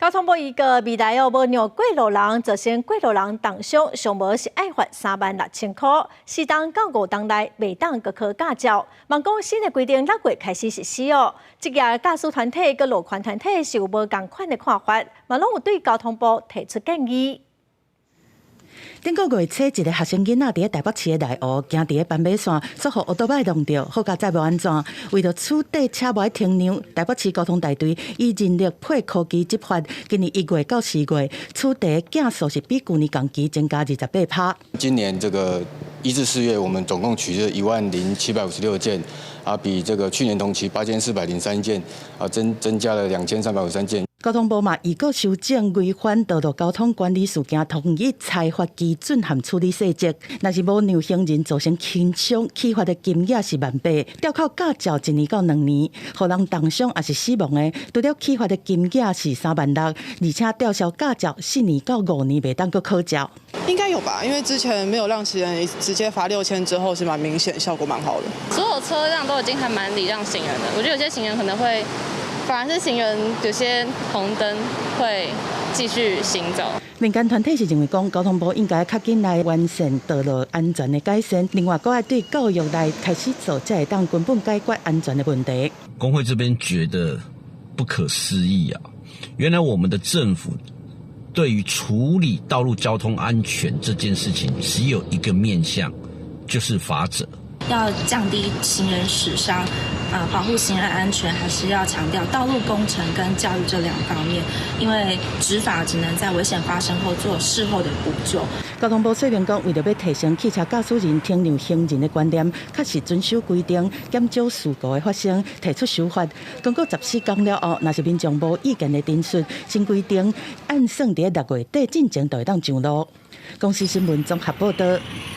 交通部预告未来无让过路人造成过路人重伤，上无是爱罚36000块，4档到5档内未当各考驾照。网讲新的规定6月开始实施哦。职业驾驶团体跟路权团体是有无同款的看法，嘛拢有对交通部提出建议。 顶个月初，一个学生囡仔伫台北市的内湖，行伫斑马线，遭互乌多摆弄着，好佳再无安全。为着处理车无停让，台北市交通大队以人力配科技执法，今年1月到4月，处理件数是比去年同期增加28%。今年这个1至4月，我们总共取得10756件，比这个去年同期8403件，增加了2353件。 交通部嘛，预告修正违反道路交通管理事件统一裁罚基准和处理细则。若是无让行人造成轻伤，起罚的金额是10000；吊扣驾照1年到2年，互人重伤也是死亡的，除了起罚的金额是36000，而且吊销驾照4年到5年未当搁考照。应该有吧，因为之前没有让行人直接罚6000之后是蛮明显，效果蛮好的。所有车辆都已经还蛮礼让行人的，我觉得有些行人可能会。 反而是行人有些红灯会继续行走。民间团体是认为讲，交通部应该较紧来完善道路安全的改善，另外搁要对教育来开始做，才会当根本解决安全的问题。工会这边觉得不可思议啊！原来我们的政府对于处理道路交通安全这件事情，只有一个面向，就是罚则。 要降低行人死伤，保护行人安全，还是要强调道路工程跟教育这2方面。因为执法只能在危险发生后做事后的补救。交通部说明讲，为了要提升汽车驾驶人停让行人的观念，确实遵守规定，减少事故的发生，提出修法。经过14天了后，若是民众无意见的陈述，新规定按算伫6月底进前就会当上路。公司新闻综合报道。